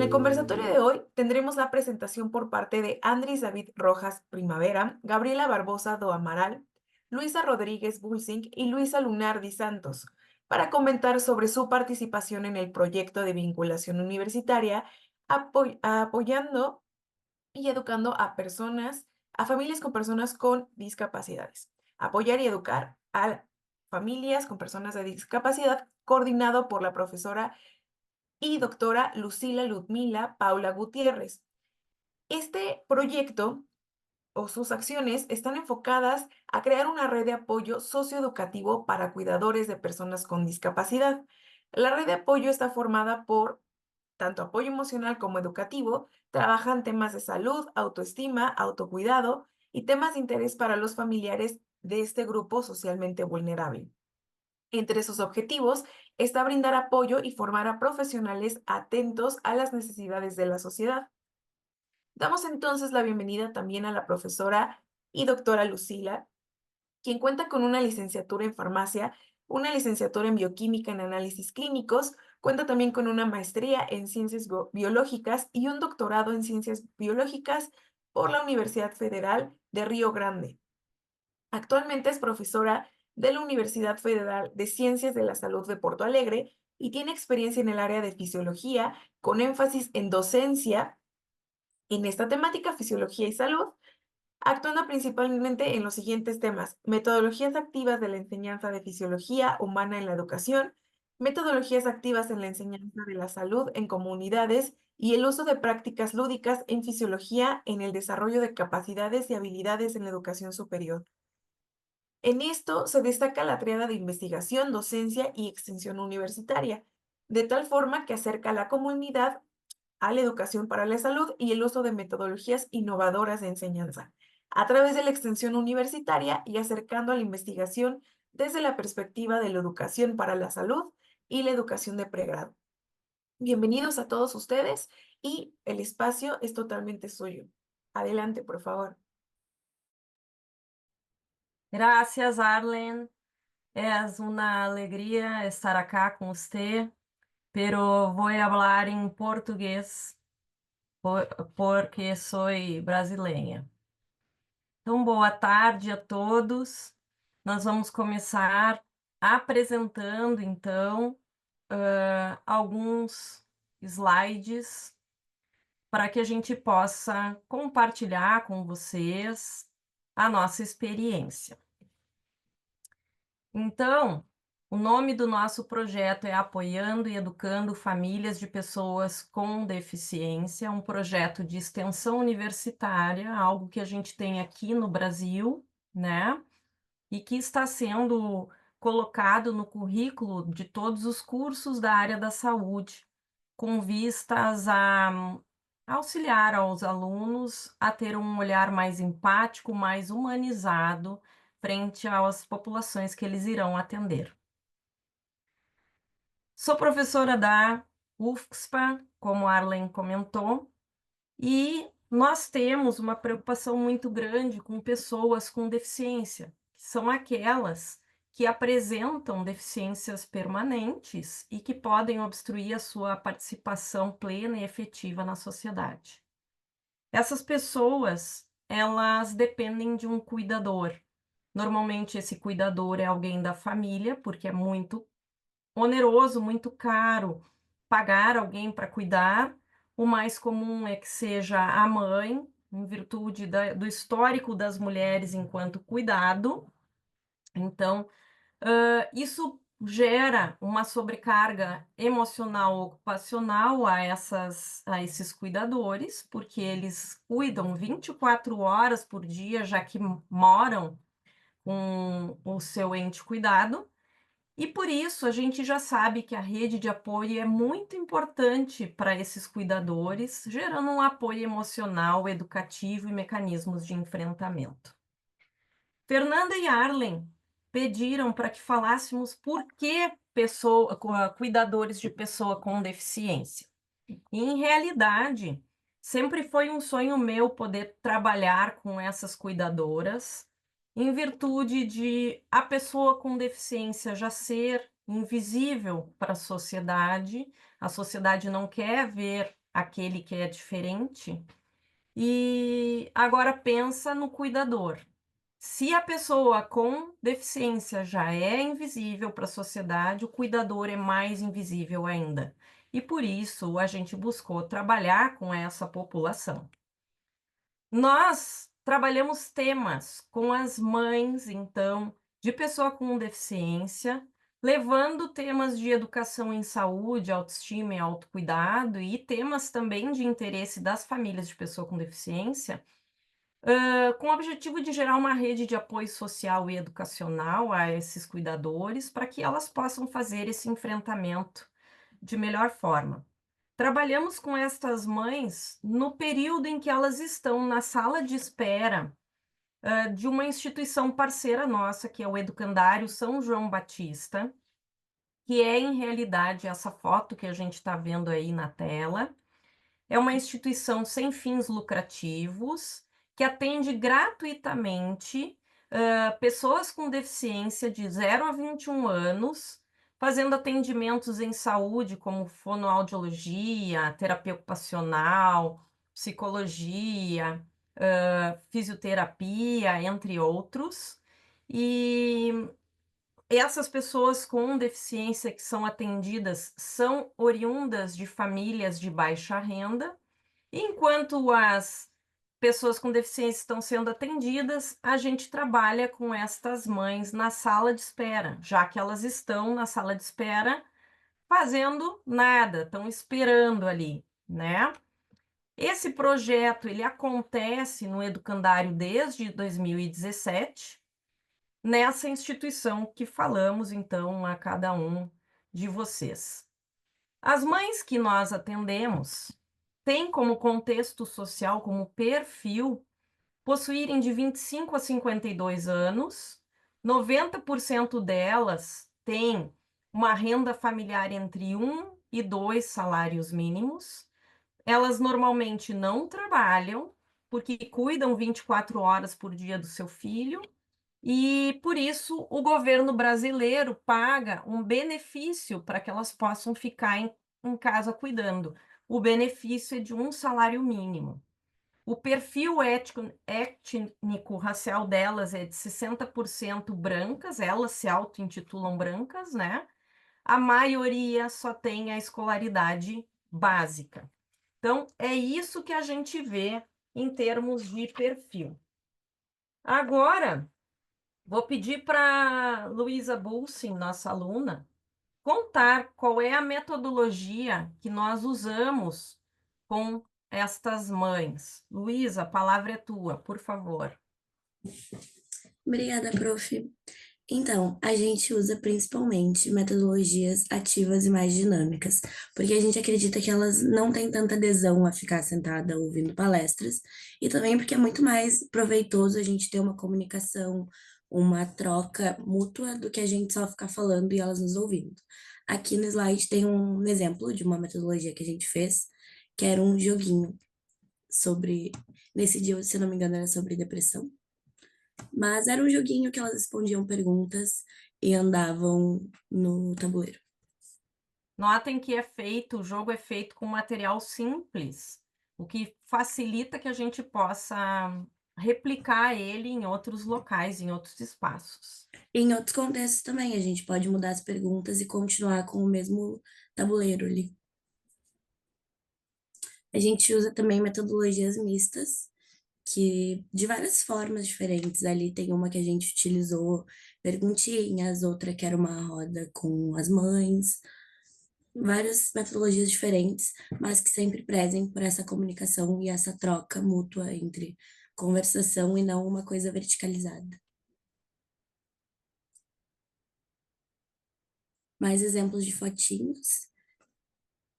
En el conversatorio de hoy tendremos la presentación por parte de Andris David Rojas Primavera, Gabriela Barbosa do Amaral, Luisa Rodríguez Bulsing y Luisa Lunardi Santos, para comentar sobre su participación en el proyecto de vinculación universitaria, apoyando y educando a personas, a familias con personas con discapacidades. Apoyar y educar a familias con personas de discapacidad, coordinado por la profesora y doctora Lucila Ludmila Paula Gutiérrez. Este proyecto o sus acciones están enfocadas a crear una red de apoyo socioeducativo para cuidadores de personas con discapacidad. La red de apoyo está formada por tanto apoyo emocional como educativo, trabajan temas de salud, autoestima, autocuidado y temas de interés para los familiares de este grupo socialmente vulnerable. Entre sus objetivos está brindar apoyo y formar a profesionales atentos a las necesidades de la sociedad. Damos entonces la bienvenida también a la profesora y doctora Lucila, quien cuenta con una licenciatura en farmacia, una licenciatura en bioquímica en análisis clínicos, cuenta también con una maestría en ciencias biológicas y un doctorado en ciencias biológicas por la Universidad Federal de Río Grande. Actualmente es profesora de la Universidad Federal de Ciencias de la Salud de Porto Alegre y tiene experiencia en el área de fisiología, con énfasis en docencia en esta temática, fisiología y salud, actuando principalmente en los siguientes temas: metodologías activas de la enseñanza de fisiología humana en la educación, metodologías activas en la enseñanza de la salud en comunidades y el uso de prácticas lúdicas en fisiología en el desarrollo de capacidades y habilidades en la educación superior. En esto se destaca la triada de investigación, docencia y extensión universitaria, de tal forma que acerca a la comunidad a la educación para la salud y el uso de metodologías innovadoras de enseñanza, a través de la extensión universitaria y acercando a la investigación desde la perspectiva de la educación para la salud y la educación de pregrado. Bienvenidos a todos ustedes y el espacio es totalmente suyo. Adelante, por favor. Gracias, Arlen. Es una alegría estar acá con usted, pero voy a hablar en portugués porque soy brasileña. Então, boa tarde a todos. Nós vamos começar apresentando, então, alguns slides para que a gente possa compartilhar com vocês a nossa experiência. Então, o nome do nosso projeto é Apoiando e Educando Famílias de Pessoas com Deficiência, um projeto de extensão universitária, algo que a gente tem aqui no Brasil, né? E que está sendo colocado no currículo de todos os cursos da área da saúde, com vistas a auxiliar aos alunos a ter um olhar mais empático, mais humanizado frente às populações que eles irão atender. Sou professora da UFSPA, como a Arlen comentou, e nós temos uma preocupação muito grande com pessoas com deficiência, que são aquelas que apresentam deficiências permanentes e que podem obstruir a sua participação plena e efetiva na sociedade. Essas pessoas, elas dependem de um cuidador. Normalmente esse cuidador é alguém da família, porque é muito oneroso, muito caro pagar alguém para cuidar. O mais comum é que seja a mãe, em virtude do histórico das mulheres enquanto cuidado. Então, isso gera uma sobrecarga emocional ocupacional a esses cuidadores, porque eles cuidam 24 horas por dia, já que moram com o seu ente cuidado. E por isso a gente já sabe que a rede de apoio é muito importante para esses cuidadores, gerando um apoio emocional, educativo e mecanismos de enfrentamento. Fernanda e Arlen pediram para que falássemos por que cuidadores de pessoa com deficiência. E, em realidade, sempre foi um sonho meu poder trabalhar com essas cuidadoras, em virtude de a pessoa com deficiência já ser invisível para a sociedade não quer ver aquele que é diferente. E agora pensa no cuidador. Se a pessoa com deficiência já é invisível para a sociedade, o cuidador é mais invisível ainda. E por isso a gente buscou trabalhar com essa população. Nós trabalhamos temas com as mães, então, de pessoa com deficiência, levando temas de educação em saúde, autoestima e autocuidado, e temas também de interesse das famílias de pessoa com deficiência, com o objetivo de gerar uma rede de apoio social e educacional a esses cuidadores, para que elas possam fazer esse enfrentamento de melhor forma. Trabalhamos com estas mães no período em que elas estão na sala de espera, de uma instituição parceira nossa, que é o Educandário São João Batista, que é, em realidade, essa foto que a gente está vendo aí na tela. É uma instituição sem fins lucrativos, que atende gratuitamente, pessoas com deficiência de 0 a 21 anos, fazendo atendimentos em saúde, como fonoaudiologia, terapia ocupacional, psicologia, fisioterapia, entre outros. E essas pessoas com deficiência que são atendidas são oriundas de famílias de baixa renda, enquanto as pessoas com deficiência estão sendo atendidas, a gente trabalha com estas mães na sala de espera, já que elas estão na sala de espera fazendo nada, estão esperando ali, né? Esse projeto, ele acontece no Educandário desde 2017, nessa instituição que falamos, então, a cada um de vocês. As mães que nós atendemos têm como contexto social, como perfil, possuírem de 25 a 52 anos, 90% delas têm uma renda familiar entre 1 e 2 salários mínimos. Elas normalmente não trabalham, porque cuidam 24 horas por dia do seu filho, e por isso o governo brasileiro paga um benefício para que elas possam ficar em casa cuidando. O benefício é de 1 salário mínimo. O perfil étnico-racial delas é de 60% brancas, elas se auto-intitulam brancas, né? A maioria só tem a escolaridade básica. Então, é isso que a gente vê em termos de perfil. Agora, vou pedir para Luísa Bulsin, nossa aluna, contar qual é a metodologia que nós usamos com estas mães. Luísa, a palavra é tua, por favor. Obrigada, prof. Então, a gente usa principalmente metodologias ativas e mais dinâmicas, porque a gente acredita que elas não têm tanta adesão a ficar sentada ouvindo palestras, e também porque é muito mais proveitoso a gente ter uma comunicação, uma troca mútua do que a gente só ficar falando e elas nos ouvindo. Aqui no slide tem um exemplo de uma metodologia que a gente fez, que era um joguinho sobre, nesse dia, se eu não me engano, era sobre depressão. Mas era um joguinho que elas respondiam perguntas e andavam no tabuleiro. Notem que o jogo é feito com material simples, o que facilita que a gente possa replicar ele em outros locais, em outros espaços. Em outros contextos também, a gente pode mudar as perguntas e continuar com o mesmo tabuleiro ali. A gente usa também metodologias mistas, que de várias formas diferentes. Ali tem uma que a gente utilizou perguntinhas, outra que era uma roda com as mães, várias metodologias diferentes, mas que sempre prezem por essa comunicação e essa troca mútua entre conversação e não uma coisa verticalizada. Mais exemplos de fotinhos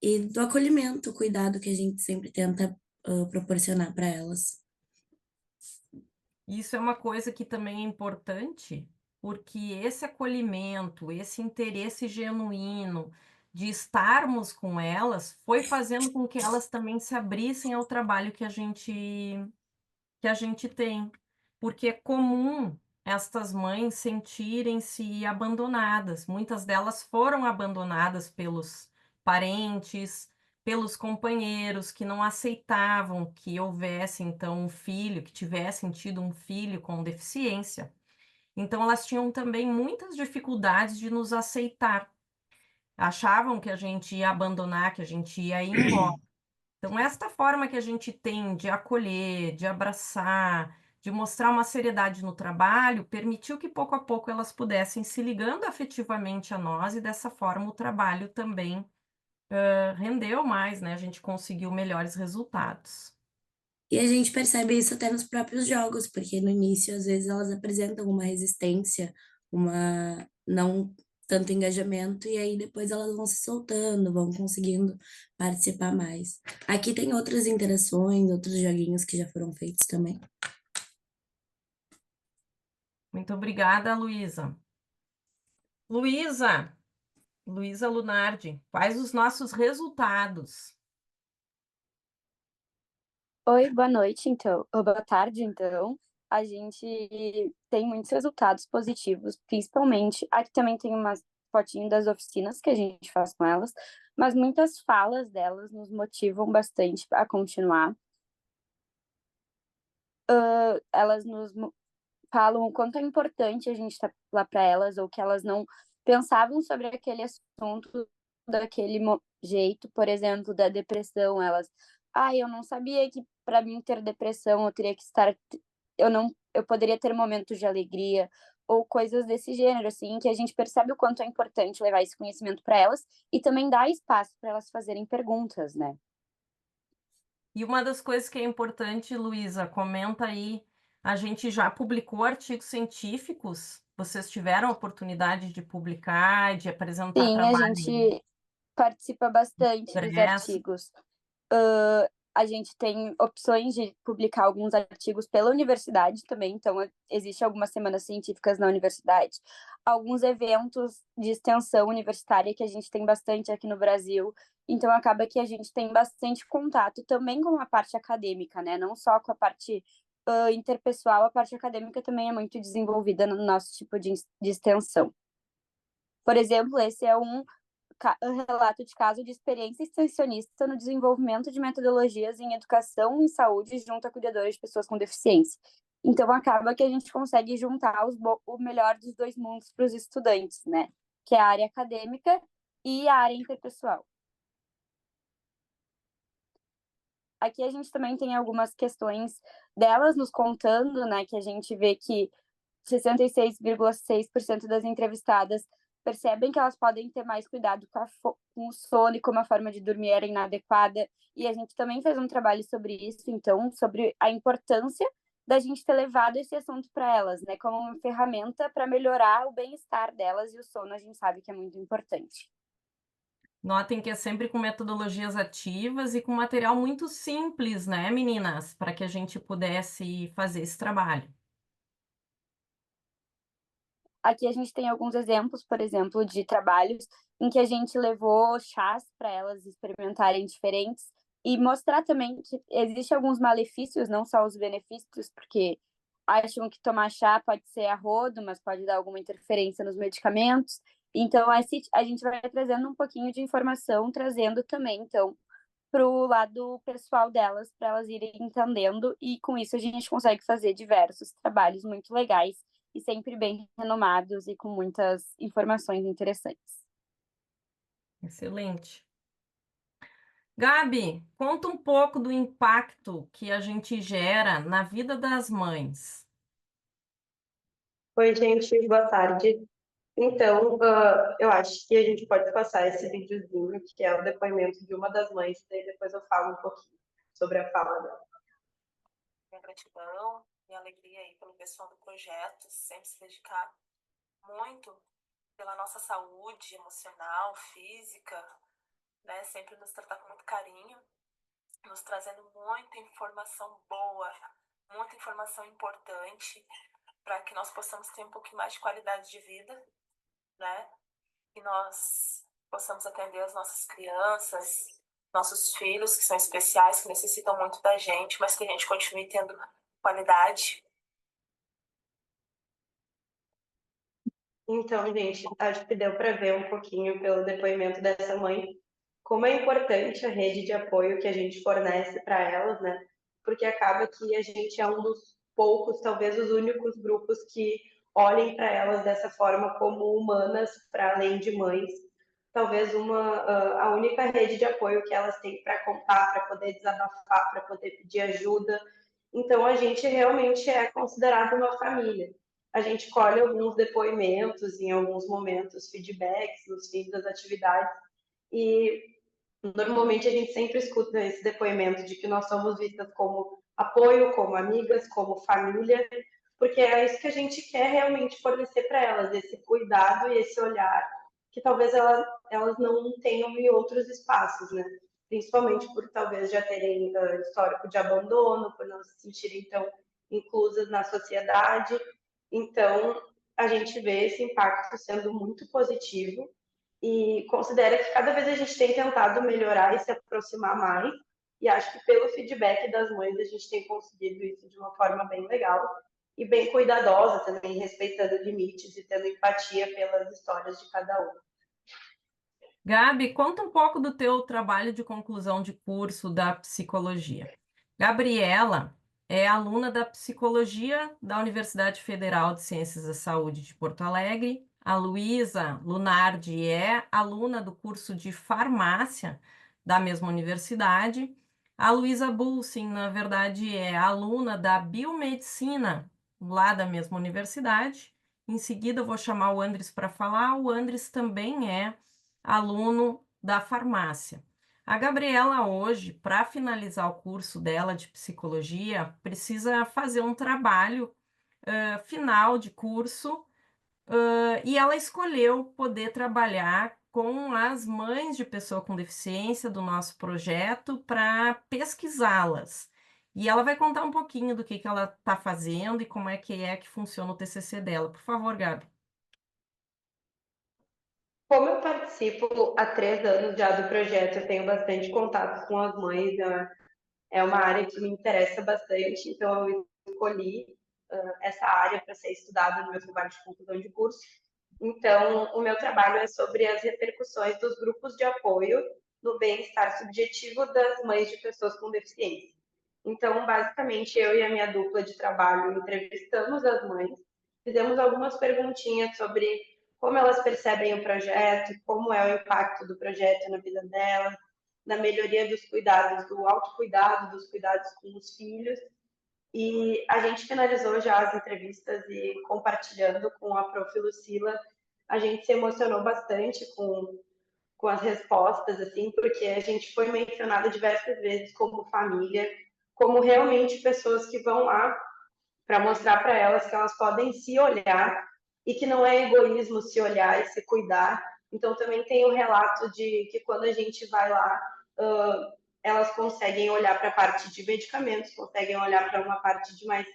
e do acolhimento, o cuidado que a gente sempre tenta proporcionar para elas. Isso é uma coisa que também é importante, porque esse acolhimento, esse interesse genuíno de estarmos com elas, foi fazendo com que elas também se abrissem ao trabalho que a gente tem. Porque é comum estas mães sentirem-se abandonadas. Muitas delas foram abandonadas pelos parentes, pelos companheiros que não aceitavam que houvesse, então, um filho, que tivessem tido um filho com deficiência. Então, elas tinham também muitas dificuldades de nos aceitar. Achavam que a gente ia abandonar, que a gente ia ir embora. Então, esta forma que a gente tem de acolher, de abraçar, de mostrar uma seriedade no trabalho, permitiu que pouco a pouco elas pudessem se ligando afetivamente a nós e dessa forma o trabalho também rendeu mais, né? A gente conseguiu melhores resultados. E a gente percebe isso até nos próprios jogos, porque no início, às vezes, elas apresentam uma resistência, uma não tanto engajamento, e aí depois elas vão se soltando, vão conseguindo participar mais. Aqui tem outras interações, outros joguinhos que já foram feitos também. Muito obrigada, Luísa. Luísa Lunardi, quais os nossos resultados? Oi, boa noite, então. Ou boa tarde, então. A gente tem muitos resultados positivos, principalmente. Aqui também tem umas fotinhas das oficinas que a gente faz com elas, mas muitas falas delas nos motivam bastante a continuar. Elas falam o quanto é importante a gente estar lá para elas, ou que elas não pensavam sobre aquele assunto daquele jeito, por exemplo, da depressão. Elas, eu não sabia que para mim ter depressão eu teria que estar, eu poderia ter momentos de alegria ou coisas desse gênero, assim, que a gente percebe o quanto é importante levar esse conhecimento para elas e também dar espaço para elas fazerem perguntas, né? E uma das coisas que é importante, Luísa, comenta aí, a gente já publicou artigos científicos? Vocês tiveram a oportunidade de publicar, de apresentar Sim, a trabalho em gente participa bastante dos congresso? artigos. A gente tem opções de publicar alguns artigos pela universidade também, então existe algumas semanas científicas na universidade, alguns eventos de extensão universitária que a gente tem bastante aqui no Brasil, então acaba que a gente tem bastante contato também com a parte acadêmica, né? Não só com a parte interpessoal, a parte acadêmica também é muito desenvolvida no nosso tipo de extensão. Por exemplo, esse é um relato de caso de experiência extensionista no desenvolvimento de metodologias em educação e saúde junto a cuidadores de pessoas com deficiência. Então, acaba que a gente consegue juntar o melhor dos dois mundos para os estudantes, né? Que é a área acadêmica e a área interpessoal. Aqui a gente também tem algumas questões delas nos contando, né? Que a gente vê que 66,6% das entrevistadas percebem que elas podem ter mais cuidado com o sono e como a forma de dormir era inadequada. E a gente também fez um trabalho sobre isso, então, sobre a importância da gente ter levado esse assunto para elas, né, como uma ferramenta para melhorar o bem-estar delas, e o sono a gente sabe que é muito importante. Notem que é sempre com metodologias ativas e com material muito simples, né, meninas? Para que a gente pudesse fazer esse trabalho. Aqui a gente tem alguns exemplos, por exemplo, de trabalhos em que a gente levou chás para elas experimentarem diferentes e mostrar também que existem alguns malefícios, não só os benefícios, porque acham que tomar chá pode ser a rodo, mas pode dar alguma interferência nos medicamentos. Então, a gente vai trazendo um pouquinho de informação, trazendo também, então, para o lado pessoal delas, para elas irem entendendo, e com isso a gente consegue fazer diversos trabalhos muito legais e sempre bem renomados e com muitas informações interessantes. Excelente. Gabi, conta um pouco do impacto que a gente gera na vida das mães. Oi, gente, boa tarde. Então, eu acho que a gente pode passar esse videozinho, que é o depoimento de uma das mães, e daí depois eu falo um pouquinho sobre a fala dela. Minha gratidão e alegria aí pelo pessoal do projeto, sempre se dedicar muito pela nossa saúde emocional, física, né? Sempre nos tratar com muito carinho, nos trazendo muita informação boa, muita informação importante para que nós possamos ter um pouquinho mais de qualidade de vida, né? E nós possamos atender as nossas crianças, nossos filhos, que são especiais, que necessitam muito da gente, mas que a gente continue tendo qualidade. Então, gente, acho que deu para ver um pouquinho pelo depoimento dessa mãe como é importante a rede de apoio que a gente fornece para elas, né? Porque acaba que a gente é um dos poucos, talvez os únicos grupos que olhem para elas dessa forma como humanas, para além de mães. Talvez a única rede de apoio que elas têm para contar, para poder desabafar, para poder pedir ajuda. Então, a gente realmente é considerado uma família. A gente colhe alguns depoimentos, em alguns momentos, feedbacks nos fins das atividades, e normalmente a gente sempre escuta esse depoimento de que nós somos vistas como apoio, como amigas, como família, porque é isso que a gente quer realmente fornecer para elas, esse cuidado e esse olhar que talvez elas não tenham em outros espaços, né? Principalmente por talvez já terem histórico de abandono, por não se sentirem tão inclusas na sociedade. Então, a gente vê esse impacto sendo muito positivo e considera que cada vez a gente tem tentado melhorar e se aproximar mais, e acho que pelo feedback das mães a gente tem conseguido isso de uma forma bem legal e bem cuidadosa também, respeitando limites e tendo empatia pelas histórias de cada um. Gabi, conta um pouco do teu trabalho de conclusão de curso da psicologia. Gabriela é aluna da psicologia da Universidade Federal de Ciências da Saúde de Porto Alegre. A Luísa Lunardi é aluna do curso de farmácia da mesma universidade. A Luísa Bulsin, na verdade, é aluna da biomedicina lá da mesma universidade. Em seguida, eu vou chamar o Andres para falar. O Andres também é aluno da farmácia. A Gabriela hoje, para finalizar o curso dela de psicologia, precisa fazer um trabalho final de curso e ela escolheu poder trabalhar com as mães de pessoa com deficiência do nosso projeto para pesquisá-las. E ela vai contar um pouquinho do que ela está fazendo e como é que funciona o TCC dela. Por favor, Gabi. Como eu participo há 3 anos já do projeto, eu tenho bastante contato com as mães, é uma área que me interessa bastante, então eu escolhi essa área para ser estudada no meu trabalho de conclusão de curso. Então, o meu trabalho é sobre as repercussões dos grupos de apoio no bem-estar subjetivo das mães de pessoas com deficiência. Então, basicamente, eu e a minha dupla de trabalho entrevistamos as mães, fizemos algumas perguntinhas sobre como elas percebem o projeto, como é o impacto do projeto na vida delas, na melhoria dos cuidados, do autocuidado, dos cuidados com os filhos. E a gente finalizou já as entrevistas e compartilhando com a Prof. Lucila, a gente se emocionou bastante com as respostas, assim, porque a gente foi mencionada diversas vezes como família, como realmente pessoas que vão lá para mostrar para elas que elas podem se olhar e que não é egoísmo se olhar e se cuidar. Então, também tem um relato de que quando a gente vai lá, elas conseguem olhar para a parte de medicamentos, conseguem olhar para uma parte de mais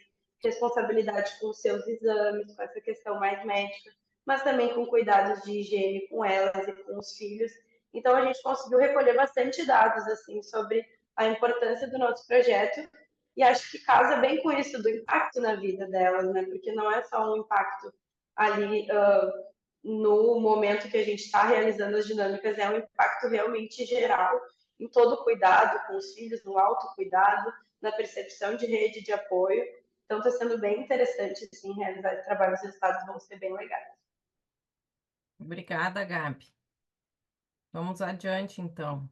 responsabilidade com os seus exames, com essa questão mais médica, mas também com cuidados de higiene com elas e com os filhos. Então, a gente conseguiu recolher bastante dados assim sobre a importância do nosso projeto e acho que casa bem com isso do impacto na vida delas, né? Porque não é só um impacto ali no momento que a gente está realizando as dinâmicas, é um impacto realmente geral em todo o cuidado com os filhos, no autocuidado, na percepção de rede de apoio. Então, está sendo bem interessante, sim, realizar esse trabalho. Os resultados vão ser bem legais. Obrigada, Gabi. Vamos adiante, então.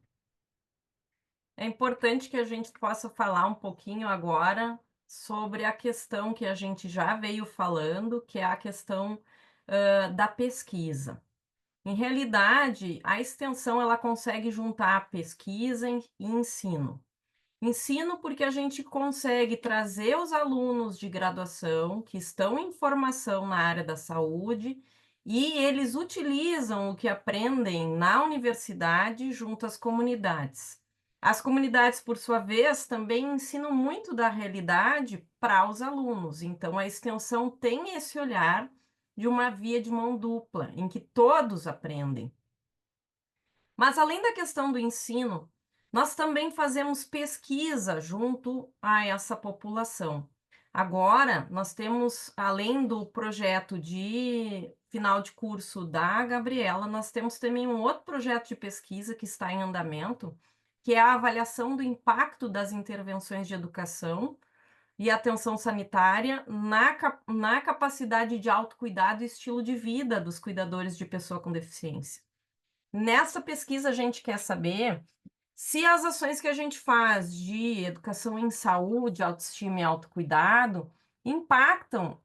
É importante que a gente possa falar um pouquinho agora sobre a questão que a gente já veio falando, que é a questão da pesquisa. Em realidade, a extensão ela consegue juntar pesquisa e ensino. Ensino porque a gente consegue trazer os alunos de graduação que estão em formação na área da saúde e eles utilizam o que aprendem na universidade junto às comunidades. As comunidades, por sua vez, também ensinam muito da realidade para os alunos. Então, a extensão tem esse olhar de uma via de mão dupla, em que todos aprendem. Mas, além da questão do ensino, nós também fazemos pesquisa junto a essa população. Agora, nós temos, além do projeto de final de curso da Gabriela, nós temos também um outro projeto de pesquisa que está em andamento, que é a avaliação do impacto das intervenções de educação e atenção sanitária na capacidade de autocuidado e estilo de vida dos cuidadores de pessoa com deficiência. Nessa pesquisa, a gente quer saber se as ações que a gente faz de educação em saúde, autoestima e autocuidado impactam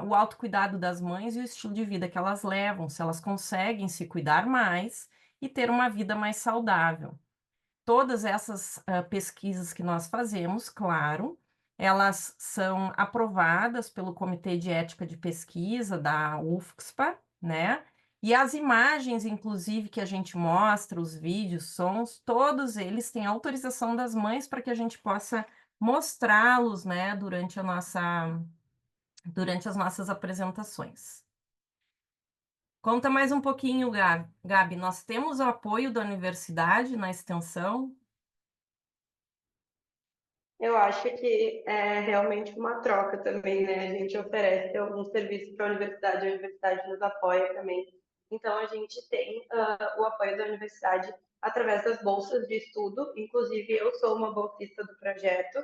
o autocuidado das mães e o estilo de vida que elas levam, se elas conseguem se cuidar mais e ter uma vida mais saudável. Todas essas pesquisas que nós fazemos, claro, elas são aprovadas pelo Comitê de Ética de Pesquisa da UFSPA, né? E as imagens, inclusive, que a gente mostra, os vídeos, sons, todos eles têm autorização das mães para que a gente possa mostrá-los, né, durante as nossas apresentações. Conta mais um pouquinho, Gabi. Nós temos o apoio da universidade na extensão? Eu acho que é realmente uma troca também, né? A gente oferece alguns serviços para a universidade nos apoia também. Então, a gente tem o apoio da universidade através das bolsas de estudo. Inclusive, eu sou uma bolsista do projeto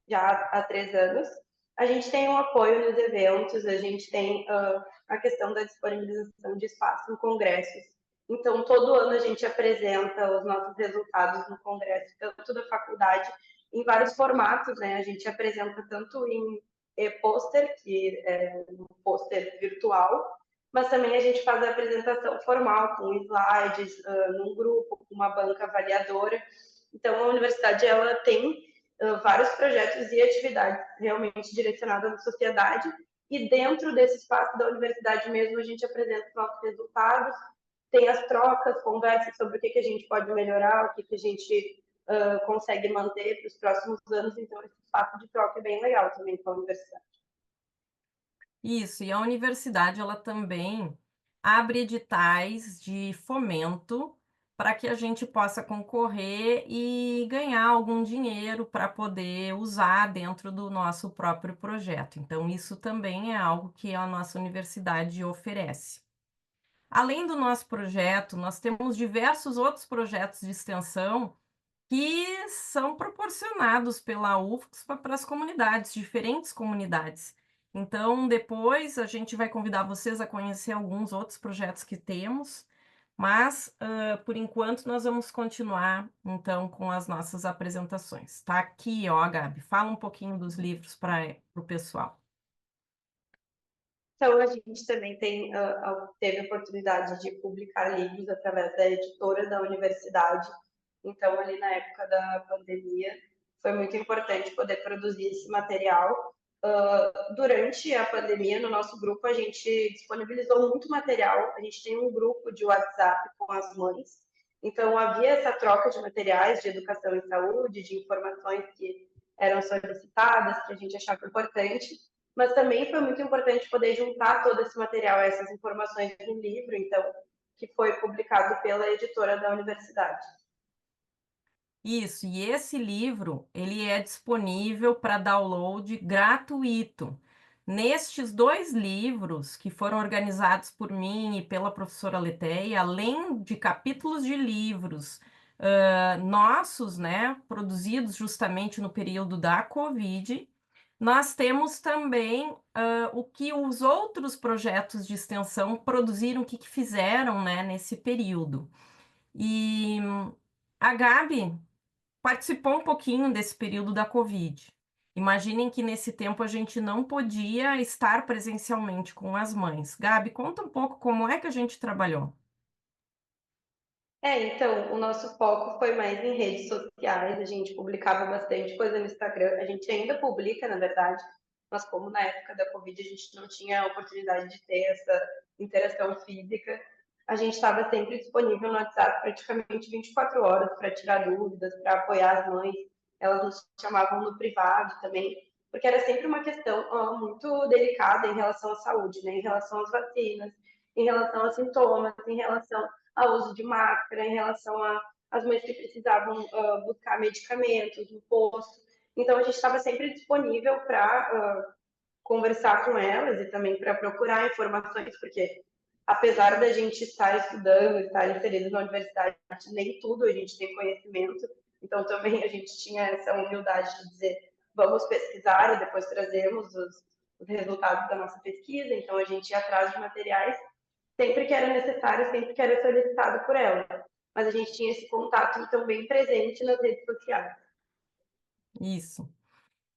já há 3 anos. A gente tem um apoio nos eventos, a gente tem a questão da disponibilização de espaço em congressos. Então, todo ano a gente apresenta os nossos resultados no congresso, tanto da faculdade, em vários formatos, né? A gente apresenta tanto em e-pôster, que é um pôster virtual, mas também a gente faz a apresentação formal, com slides, num grupo, com uma banca avaliadora. Então, a universidade ela tem vários projetos e atividades realmente direcionadas à sociedade, e dentro desse espaço da universidade mesmo, a gente apresenta os nossos resultados, tem as trocas, conversas sobre o que a gente pode melhorar, o que a gente consegue manter para os próximos anos. Então, esse espaço de troca é bem legal também com a universidade. Isso, e a universidade ela também abre editais de fomento para que a gente possa concorrer e ganhar algum dinheiro para poder usar dentro do nosso próprio projeto. Então, isso também é algo que a nossa universidade oferece. Além do nosso projeto, nós temos diversos outros projetos de extensão que são proporcionados pela UFSPA para as comunidades, diferentes comunidades. Então, depois a gente vai convidar vocês a conhecer alguns outros projetos que temos, mas, por enquanto, nós vamos continuar, então, com as nossas apresentações. Tá aqui, ó, Gabi, fala um pouquinho dos livros para o pessoal. Então, a gente também teve a oportunidade de publicar livros através da editora da universidade. Então, ali na época da pandemia, foi muito importante poder produzir esse material. Durante a pandemia, no nosso grupo, a gente disponibilizou muito material. A gente tem um grupo de WhatsApp com as mães. Então, havia essa troca de materiais de educação em saúde, de informações que eram solicitadas, que a gente achava importante. Mas também foi muito importante poder juntar todo esse material, essas informações no livro, então, que foi publicado pela editora da universidade. Isso, e esse livro, ele é disponível para download gratuito. Nestes 2 livros, que foram organizados por mim e pela professora Letéia, além de capítulos de livros nossos, né, produzidos justamente no período da Covid, nós temos também o que os outros projetos de extensão produziram, o que fizeram, né, nesse período. E a Gabi participou um pouquinho desse período da Covid. Imaginem que nesse tempo a gente não podia estar presencialmente com as mães. Gabi, conta um pouco como é que a gente trabalhou. Então, o nosso foco foi mais em redes sociais, a gente publicava bastante coisa no Instagram, a gente ainda publica, na verdade, mas como na época da Covid a gente não tinha a oportunidade de ter essa interação física, a gente estava sempre disponível no WhatsApp praticamente 24 horas para tirar dúvidas, para apoiar as mães, elas nos chamavam no privado também, porque era sempre uma questão muito delicada em relação à saúde, né? Em relação às vacinas, em relação a sintomas, em relação ao uso de máscara, em relação às mães que precisavam buscar medicamentos no posto. Então, a gente estava sempre disponível para conversar com elas e também para procurar informações, porque apesar da gente estar estudando, estar inserido na universidade, nem tudo a gente tem conhecimento, então também a gente tinha essa humildade de dizer, vamos pesquisar e depois trazemos os resultados da nossa pesquisa, então a gente ia atrás de materiais sempre que era necessário, sempre que era solicitado por ela. Mas a gente tinha esse contato, então, bem presente nas redes sociais. Isso.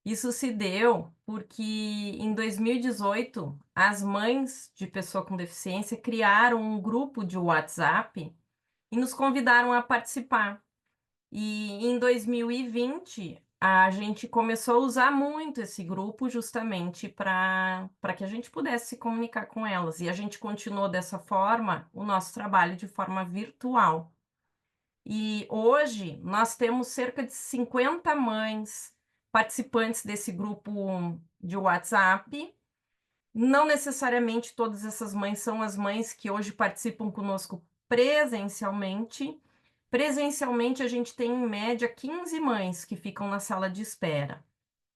Isso se deu porque em 2018 as mães de pessoa com deficiência criaram um grupo de WhatsApp e nos convidaram a participar. E em 2020 a gente começou a usar muito esse grupo justamente para que a gente pudesse se comunicar com elas. E a gente continuou dessa forma o nosso trabalho de forma virtual. E hoje nós temos cerca de 50 mães participantes desse grupo de WhatsApp. Não necessariamente todas essas mães são as mães que hoje participam conosco presencialmente. Presencialmente, a gente tem em média 15 mães que ficam na sala de espera.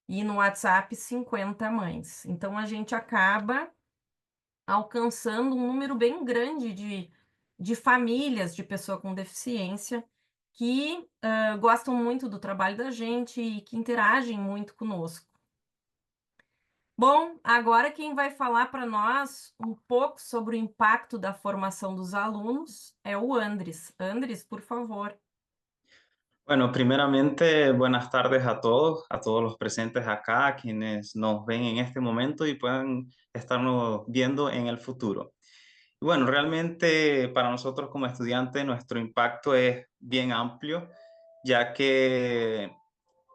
E no WhatsApp, 50 mães. Então, a gente acaba alcançando um número bem grande de famílias de pessoa com deficiência que gostam muito do trabalho da gente e que interagem muito conosco. Bom, agora quem vai falar para nós um pouco sobre o impacto da formação dos alunos é o Andres. Andres, por favor. Bueno, primeramente, buenas tardes a todos los presentes acá, a quienes nos ven en este momento y puedan estarnos viendo en el futuro. Y bueno, realmente para nosotros como estudiantes nuestro impacto es bien amplio, ya que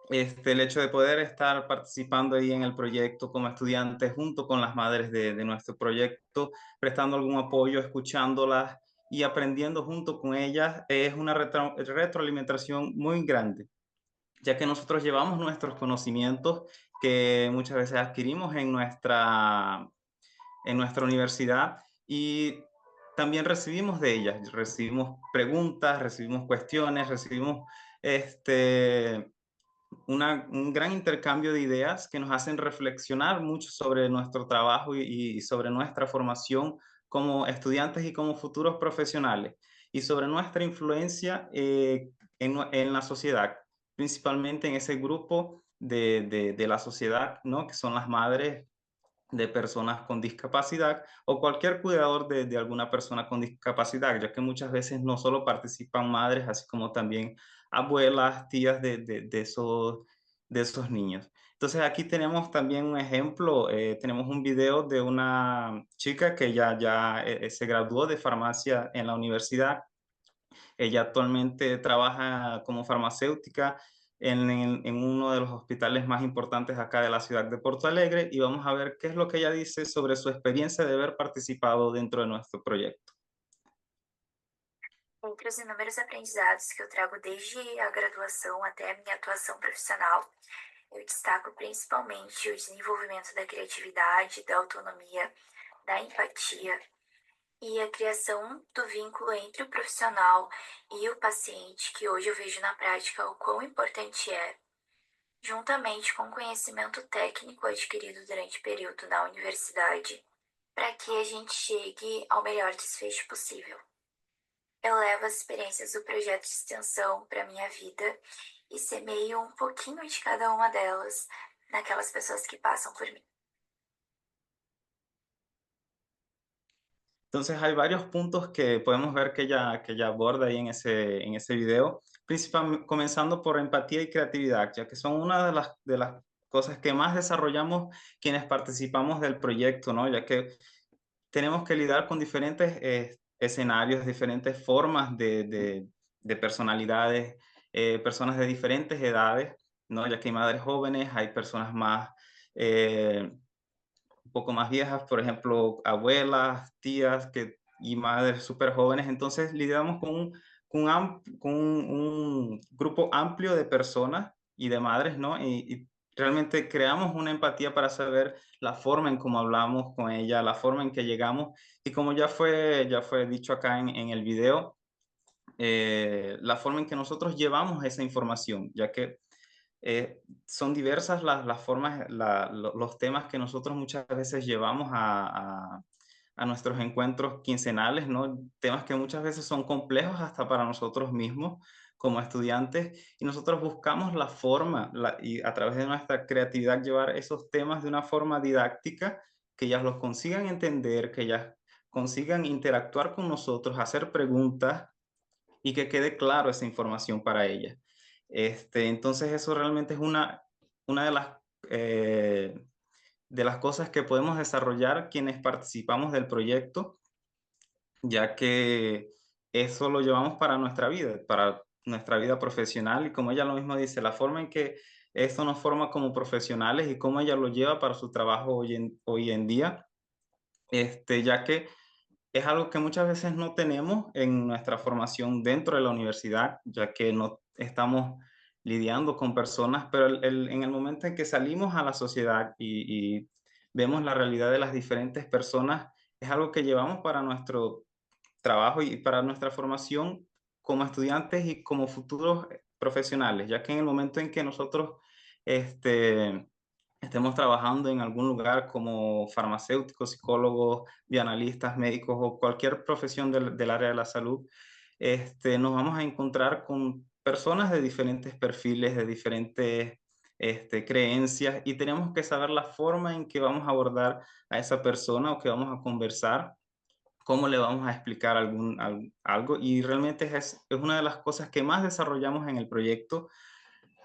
el hecho de poder estar participando ahí en el proyecto como estudiantes junto con las madres de nuestro proyecto, prestando algún apoyo, escuchándolas y aprendiendo junto con ellas es una retroalimentación muy grande, ya que nosotros llevamos nuestros conocimientos que muchas veces adquirimos en nuestra universidad y también recibimos de ellas, recibimos preguntas, recibimos cuestiones, recibimos un gran intercambio de ideas que nos hacen reflexionar mucho sobre nuestro trabajo y sobre nuestra formación como estudiantes y como futuros profesionales y sobre nuestra influencia en la sociedad, principalmente en ese grupo de la sociedad, ¿no? Que son las madres de personas con discapacidad o cualquier cuidador de alguna persona con discapacidad, ya que muchas veces no solo participan madres, así como también abuelas, tías de esos niños. Entonces aquí tenemos también un ejemplo, tenemos un video de una chica que ya se graduó de farmacia en la universidad. Ella actualmente trabaja como farmacéutica en uno de los hospitales más importantes acá de la ciudad de Porto Alegre y vamos a ver qué es lo que ella dice sobre su experiencia de haber participado dentro de nuestro proyecto. Entre os inúmeros aprendizados que eu trago desde a graduação até a minha atuação profissional, eu destaco principalmente o desenvolvimento da criatividade, da autonomia, da empatia e a criação do vínculo entre o profissional e o paciente, que hoje eu vejo na prática o quão importante é, juntamente com o conhecimento técnico adquirido durante o período na universidade, para que a gente chegue ao melhor desfecho possível. Eu levo as experiências do projeto de extensão para a minha vida e semeio um pouquinho de cada uma delas naquelas pessoas que passam por mim. Entonces hay varios puntos que podemos ver que ella aborda ahí en ese video, principalmente comenzando por empatía y creatividad, ya que son una de las cosas que más desarrollamos quienes participamos del proyecto, ¿no? Ya que tenemos que lidiar con diferentes escenarios, diferentes formas de personalidades, personas de diferentes edades, ¿no? Ya que hay madres jóvenes, hay personas más un poco más viejas, por ejemplo, abuelas, tías y madres súper jóvenes. Entonces lidiamos con un grupo amplio de personas y de madres, ¿no? Y realmente creamos una empatía para saber la forma en cómo hablamos con ella, la forma en que llegamos. Y como ya fue dicho acá en el video, la forma en que nosotros llevamos esa información, ya que son diversas las formas, los temas que nosotros muchas veces llevamos a nuestros encuentros quincenales, ¿no? Temas que muchas veces son complejos hasta para nosotros mismos como estudiantes, y nosotros buscamos la forma y a través de nuestra creatividad llevar esos temas de una forma didáctica, que ellas los consigan entender, que ellas consigan interactuar con nosotros, hacer preguntas y que quede claro esa información para ellas. Entonces eso realmente es una de las cosas que podemos desarrollar quienes participamos del proyecto, ya que eso lo llevamos para nuestra vida profesional, y como ella lo mismo dice, la forma en que esto nos forma como profesionales y cómo ella lo lleva para su trabajo hoy en día, ya que es algo que muchas veces no tenemos en nuestra formación dentro de la universidad, ya que no estamos lidiando con personas, pero en el momento en que salimos a la sociedad y vemos la realidad de las diferentes personas, es algo que llevamos para nuestro trabajo y para nuestra formación como estudiantes y como futuros profesionales, ya que en el momento en que nosotros este, estemos trabajando en algún lugar como farmacéuticos, psicólogos, bioanalistas, médicos o cualquier profesión del área de la salud, nos vamos a encontrar con personas de diferentes perfiles, de diferentes creencias, y tenemos que saber la forma en que vamos a abordar a esa persona o que vamos a conversar, cómo le vamos a explicar algo, y realmente es una de las cosas que más desarrollamos en el proyecto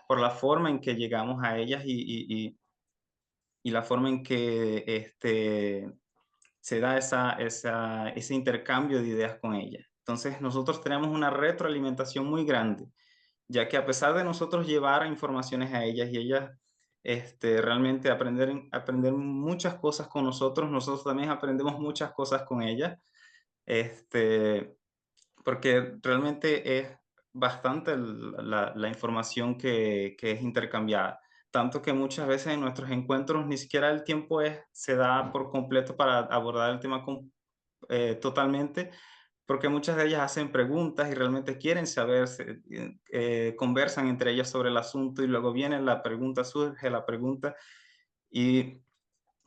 por la forma en que llegamos a ellas y la forma en que se da ese intercambio de ideas con ellas. Entonces nosotros tenemos una retroalimentación muy grande, ya que a pesar de nosotros llevar informaciones a ellas y ellas realmente aprender muchas cosas con nosotros, nosotros también aprendemos muchas cosas con ellas, este, porque realmente es bastante la información que es intercambiada. Tanto que muchas veces en nuestros encuentros ni siquiera el tiempo se da por completo para abordar el tema totalmente, porque muchas de ellas hacen preguntas y realmente quieren saber, conversan entre ellas sobre el asunto, y luego viene la pregunta, surge la pregunta, y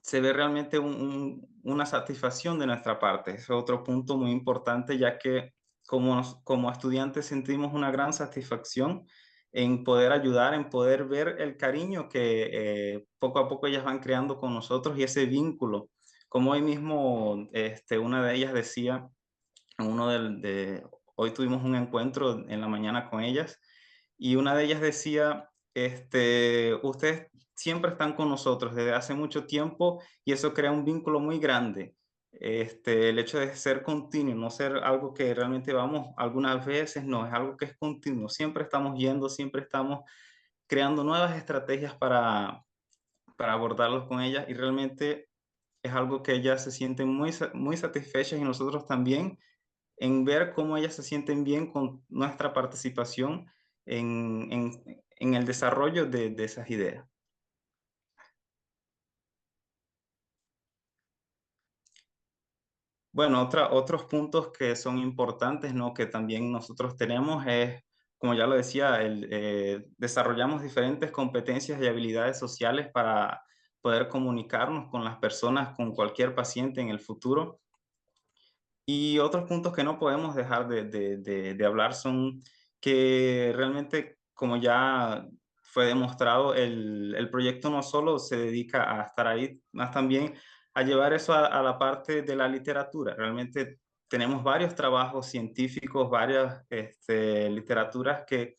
se ve realmente una satisfacción de nuestra parte. Es otro punto muy importante, ya que como estudiantes sentimos una gran satisfacción en poder ayudar, en poder ver el cariño que poco a poco ellas van creando con nosotros y ese vínculo. Como hoy mismo una de ellas decía, hoy tuvimos un encuentro en la mañana con ellas, y una de ellas decía, ustedes siempre están con nosotros desde hace mucho tiempo, y eso crea un vínculo muy grande. El hecho de ser continuo, no ser algo que realmente vamos algunas veces, no, es algo que es continuo. Siempre estamos yendo, siempre estamos creando nuevas estrategias para abordarlos con ellas, y realmente es algo que ellas se sienten muy satisfechas, y nosotros también, en ver cómo ellas se sienten bien con nuestra participación en el desarrollo de esas ideas. Bueno, otros puntos que son importantes, ¿no? Que también nosotros tenemos es, como ya lo decía, desarrollamos diferentes competencias y habilidades sociales para poder comunicarnos con las personas, con cualquier paciente en el futuro. Y otros puntos que no podemos dejar de hablar son que realmente, como ya fue demostrado, el proyecto no solo se dedica a estar ahí, más también a llevar eso a la parte de la literatura. Realmente tenemos varios trabajos científicos, varias literaturas que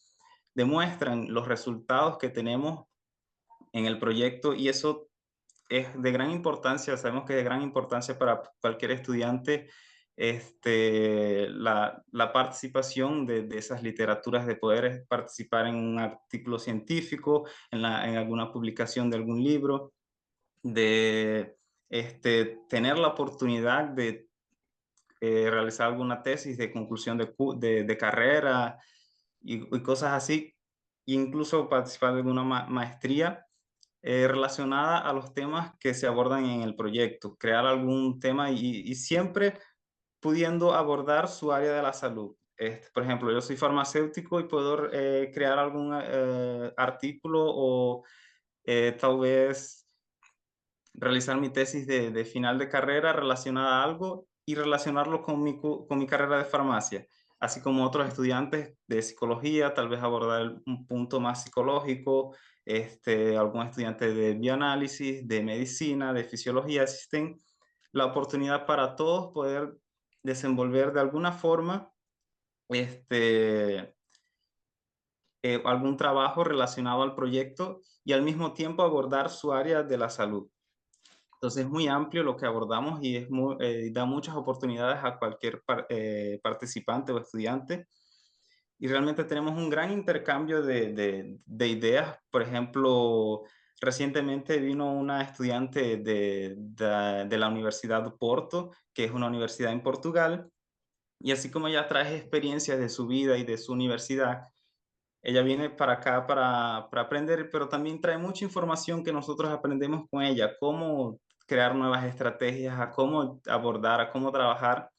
demuestran los resultados que tenemos en el proyecto, y eso es de gran importancia. Sabemos que es de gran importancia para cualquier estudiante la participación de esas literaturas, de poder participar en un artículo científico, en alguna publicación de algún libro, de tener la oportunidad de realizar alguna tesis de conclusión de carrera y cosas así, incluso participar de alguna maestría relacionada a los temas que se abordan en el proyecto, crear algún tema y siempre pudiendo abordar su área de la salud. por ejemplo, yo soy farmacéutico y puedo crear algún artículo o tal vez realizar mi tesis de final de carrera relacionada a algo y relacionarlo con con mi carrera de farmacia, así como otros estudiantes de psicología, tal vez abordar un punto más psicológico, algún estudiante de bioanálisis, de medicina, de fisiología, existen la oportunidad para todos poder desenvolver de alguna forma este, algún trabajo relacionado al proyecto y al mismo tiempo abordar su área de la salud. Entonces es muy amplio lo que abordamos y da muchas oportunidades a cualquier participante o estudiante. Y realmente tenemos un gran intercambio de ideas. Por ejemplo, recientemente vino una estudiante de la Universidad de Porto, que es una universidad en Portugal, y así como ella trae experiencias de su vida y de su universidad, ella viene para acá para aprender, pero también trae mucha información que nosotros aprendemos con ella, cómo crear nuevas estrategias, a cómo abordar, a cómo trabajar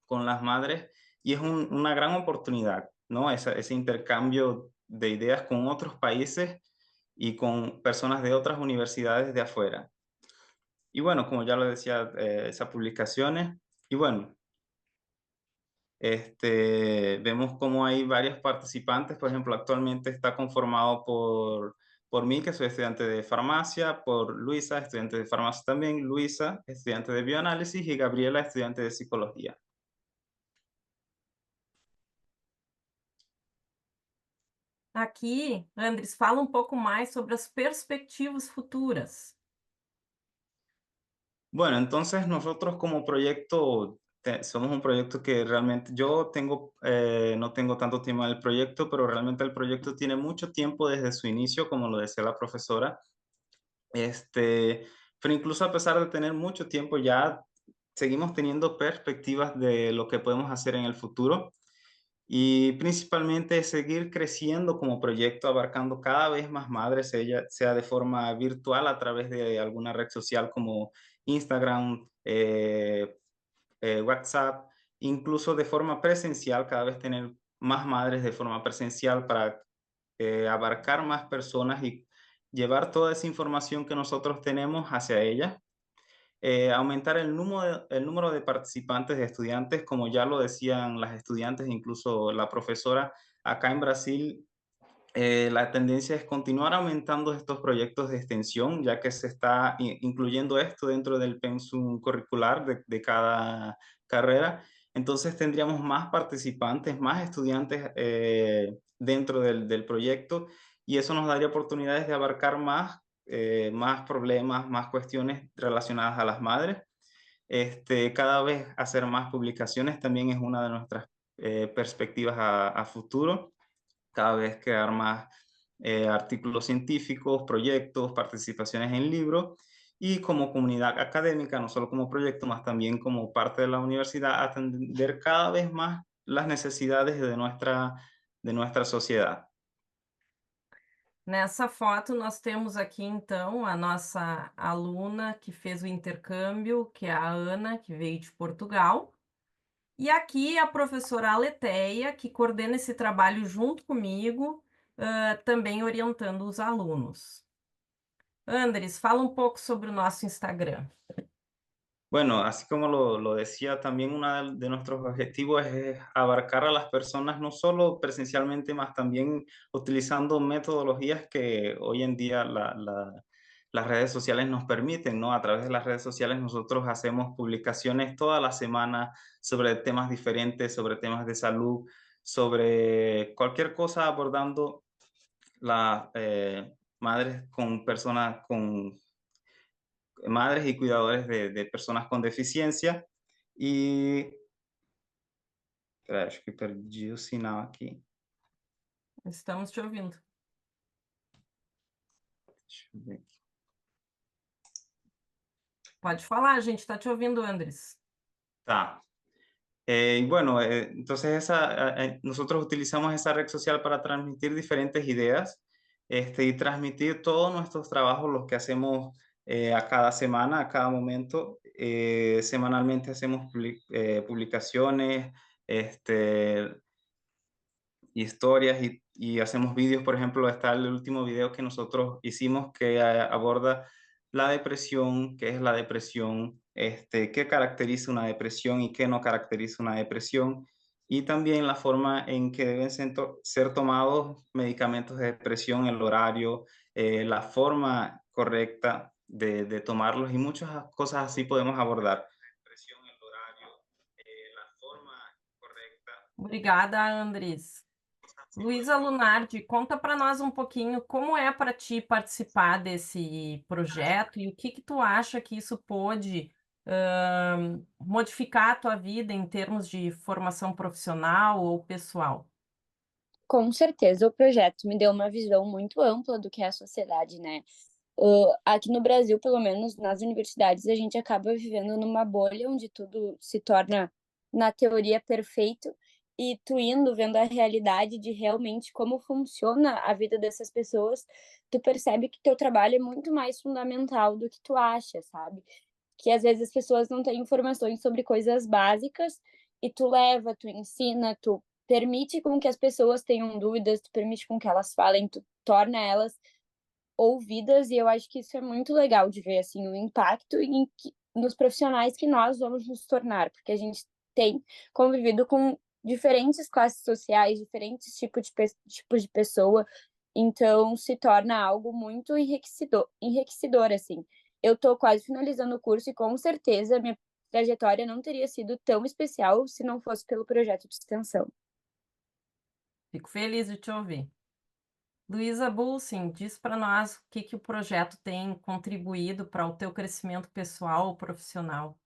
con las madres. Y es una gran oportunidad, ¿no? Ese intercambio de ideas con otros países y con personas de otras universidades de afuera. Y bueno, como ya lo decía, esas publicaciones. Y bueno, vemos cómo hay varios participantes, por ejemplo, actualmente está conformado por mí, que soy estudiante de farmacia, por Luisa, estudiante de farmacia también, Luisa, estudiante de bioanálisis, y Gabriela, estudiante de psicología. Aqui, Andres, fala um pouco mais sobre as perspectivas futuras. Bueno, entonces nosotros como proyecto, somos un proyecto que realmente yo tengo, no tengo tanto tiempo en el proyecto, pero realmente el proyecto tiene mucho tiempo desde su inicio, como lo decía la profesora. Pero incluso a pesar de tener mucho tiempo, ya seguimos teniendo perspectivas de lo que podemos hacer en el futuro y principalmente seguir creciendo como proyecto, abarcando cada vez más madres, sea de forma virtual a través de alguna red social como Instagram, WhatsApp, incluso de forma presencial, cada vez tener más madres de forma presencial para abarcar más personas y llevar toda esa información que nosotros tenemos hacia ellas. Aumentar el número de participantes, de estudiantes, como ya lo decían las estudiantes, incluso la profesora, acá en Brasil. La tendencia es continuar aumentando estos proyectos de extensión, ya que se está incluyendo esto dentro del pensum curricular de cada carrera. Entonces tendríamos más participantes, más estudiantes dentro del proyecto y eso nos daría oportunidades de abarcar más problemas, más cuestiones relacionadas a las madres. Cada vez hacer más publicaciones también es una de nuestras perspectivas a futuro, cada vez crear más artículos científicos, proyectos, participaciones en libros y como comunidad académica, no solo como proyecto, más también como parte de la universidad, atender cada vez más las necesidades de nuestra sociedad. Nessa foto, nós temos aqui, então, a nossa aluna que fez o intercâmbio, que é a Ana, que veio de Portugal. E aqui a professora Aleteia, que coordena esse trabalho junto comigo, também orientando os alunos. Andres, fala um pouco sobre o nosso Instagram. Bueno, así como lo decía, también uno de nuestros objetivos es abarcar a las personas no solo presencialmente, más también utilizando metodologías que hoy en día las redes sociales nos permiten, ¿no? A través de las redes sociales nosotros hacemos publicaciones toda la semana sobre temas diferentes, sobre temas de salud, sobre cualquier cosa abordando las madres con personas con madres y cuidadores de personas con deficiencia. E. Espera, acho que perdi o sinal aqui. Estamos te ouvindo. Deixa eu ver aqui. Pode falar, a gente está te ouvindo, Andres. Tá. Y bueno, entonces nosotros utilizamos esa red social para transmitir diferentes ideas y transmitir todos nuestros trabajos, los que hacemos a cada semana, a cada momento. Semanalmente hacemos publicaciones, historias y hacemos vídeos. Por ejemplo, está el último video que nosotros hicimos que aborda la depresión, qué es la depresión, qué caracteriza una depresión y qué no caracteriza una depresión, y también la forma en que deben ser tomados medicamentos de depresión, el horario, la forma correcta de tomarlos, y muchas cosas así podemos abordar. Depresión, el horario, la forma correcta. Obrigada, Andres. Luísa Lunardi, conta para nós um pouquinho como é para ti participar desse projeto e o que tu acha que isso pôde modificar a tua vida em termos de formação profissional ou pessoal. Com certeza, o projeto me deu uma visão muito ampla do que é a sociedade, né? Aqui no Brasil, pelo menos nas universidades, a gente acaba vivendo numa bolha onde tudo se torna, na teoria, perfeito, e tu indo vendo a realidade de realmente como funciona a vida dessas pessoas, tu percebe que teu trabalho é muito mais fundamental do que tu acha, sabe? Que às vezes as pessoas não têm informações sobre coisas básicas e tu leva, tu ensina, tu permite com que as pessoas tenham dúvidas, tu permite com que elas falem, tu torna elas ouvidas, e eu acho que isso é muito legal de ver, assim, o impacto nos profissionais que nós vamos nos tornar, porque a gente tem convivido com diferentes classes sociais, diferentes tipos de pessoa, então se torna algo muito enriquecedor, assim. Eu estou quase finalizando o curso e com certeza a minha trajetória não teria sido tão especial se não fosse pelo projeto de extensão. Fico feliz de te ouvir. Luísa Bulsin, diz para nós o que o projeto tem contribuído para o teu crescimento pessoal ou profissional.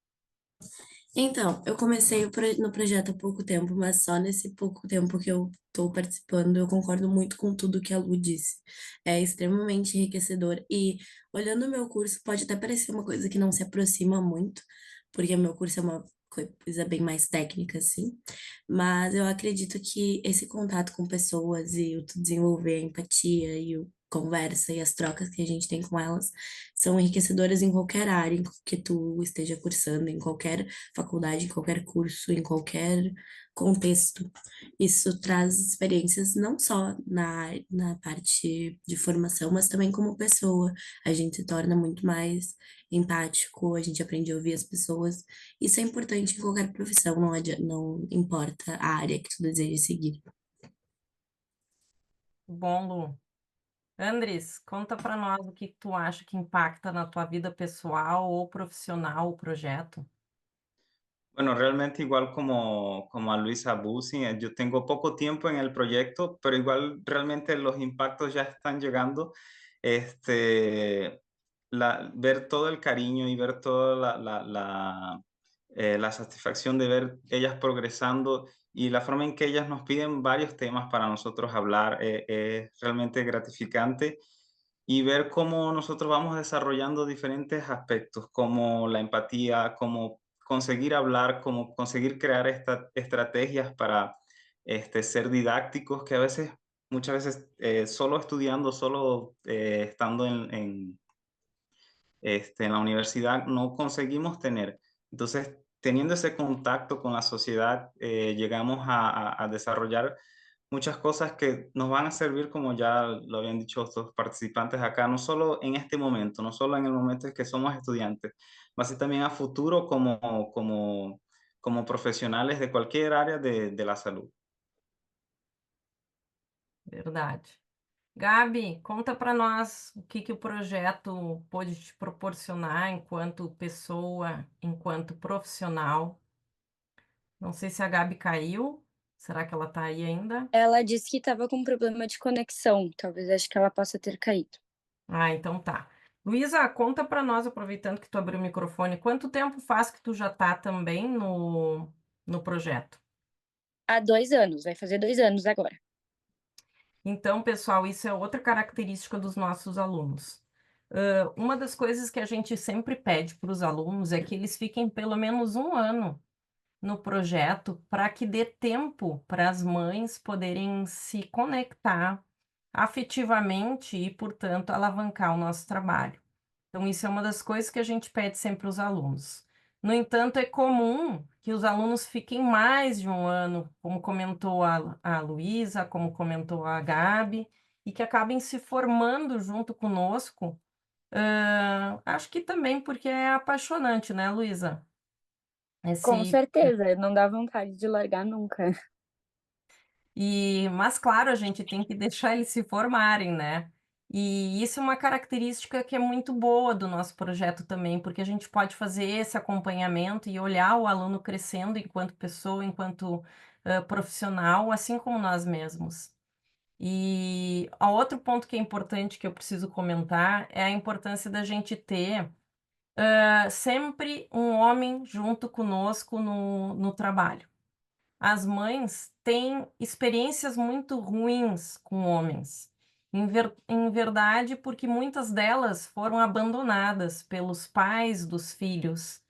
Então, eu comecei no projeto há pouco tempo, mas só nesse pouco tempo que eu estou participando, eu concordo muito com tudo que a Lu disse. É extremamente enriquecedor. E olhando o meu curso, pode até parecer uma coisa que não se aproxima muito, porque o meu curso é uma coisa bem mais técnica, assim. Mas eu acredito que esse contato com pessoas e o desenvolver a empatia e o conversa e as trocas que a gente tem com elas são enriquecedoras em qualquer área em que tu esteja cursando, em qualquer faculdade, em qualquer curso, em qualquer contexto. Isso traz experiências não só na parte de formação, mas também como pessoa. A gente se torna muito mais empático, a gente aprende a ouvir as pessoas. Isso é importante em qualquer profissão, não importa a área que tu deseje seguir. Bom, Lu. Andres, conta para nós o que tu acha que impacta na tua vida pessoal ou profissional o projeto. Bueno, realmente igual como a Luisa Bussi, yo tengo poco tiempo en el proyecto, pero igual realmente los impactos ya están llegando. Ver todo el cariño y ver toda la satisfacción de ver ellas progresando y la forma en que ellas nos piden varios temas para nosotros hablar, es realmente gratificante, y ver cómo nosotros vamos desarrollando diferentes aspectos, como la empatía, como conseguir hablar, como conseguir crear estrategias para ser didácticos, que muchas veces, solo estudiando, solo estando en la universidad no conseguimos tener. Entonces, teniendo ese contacto con la sociedad, llegamos a desarrollar muchas cosas que nos van a servir, como ya lo habían dicho estos participantes acá, no solo en este momento, no solo en el momento en que somos estudiantes, más así también a futuro como profesionales de cualquier área de la salud. Verdade. Gabi, conta para nós o que o projeto pôde te proporcionar enquanto pessoa, enquanto profissional. Não sei se a Gabi caiu. Será que ela está aí ainda? Ela disse que estava com problema de conexão, talvez acho que ela possa ter caído. Ah, então tá. Luísa, conta para nós, aproveitando que tu abriu o microfone, quanto tempo faz que tu já tá também no projeto? Há 2 anos, vai fazer 2 anos agora. Então, pessoal, isso é outra característica dos nossos alunos. Uma das coisas que a gente sempre pede para os alunos é que eles fiquem pelo menos 1 ano no projeto para que dê tempo para as mães poderem se conectar afetivamente e, portanto, alavancar o nosso trabalho. Então, isso é uma das coisas que a gente pede sempre aos alunos. No entanto, é comum que os alunos fiquem mais de um ano, como comentou a Luísa, como comentou a Gabi, e que acabem se formando junto conosco. Acho que também porque é apaixonante, né, Luísa? Com Esse certeza, não dá vontade de largar nunca. Mas claro, a gente tem que deixar eles se formarem, né? E isso é uma característica que é muito boa do nosso projeto também, porque a gente pode fazer esse acompanhamento e olhar o aluno crescendo enquanto pessoa, enquanto profissional, assim como nós mesmos. E outro ponto que é importante que eu preciso comentar é a importância da gente ter sempre um homem junto conosco no trabalho. As mães têm experiências muito ruins com homens. Em verdade, porque muitas delas foram abandonadas pelos pais dos filhos,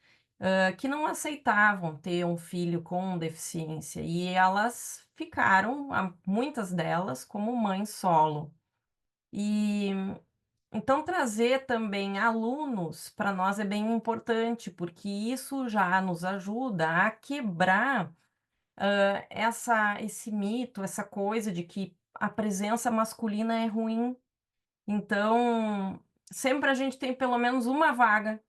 que não aceitavam ter um filho com deficiência, e elas ficaram, muitas delas, como mãe solo. E então trazer também alunos para nós é bem importante, porque isso já nos ajuda a quebrar esse mito, essa coisa de que a presença masculina é ruim. Então, sempre a gente tem pelo menos uma vaga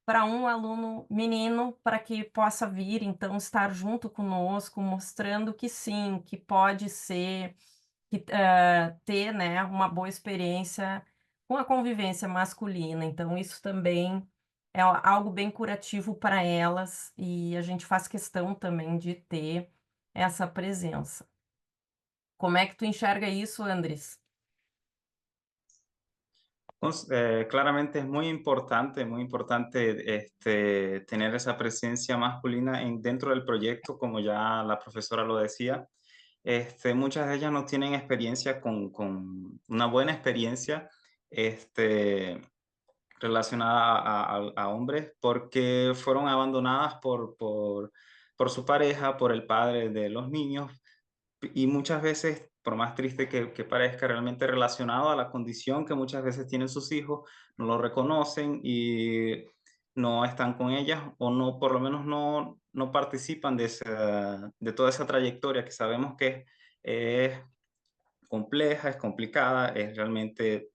para um aluno menino para que possa vir, então, estar junto conosco, mostrando que sim, que pode ser, que, ter, né, uma boa experiência com a convivência masculina. Então, isso também é algo bem curativo para elas e a gente faz questão também de ter essa presença. Como é que tu enxerga isso, Andres? Claramente es muy importante tener esa presencia masculina dentro del proyecto, como ya la profesora lo decía. Muchas de ellas no tienen experiencia con una buena experiencia relacionada a hombres porque fueron abandonadas por su pareja, por el padre de los niños y muchas veces, por más triste que parezca, realmente relacionado a la condición que muchas veces tienen sus hijos, no lo reconocen y no están con ellas o no, por lo menos no participan de toda esa trayectoria que sabemos que es compleja, es complicada, es realmente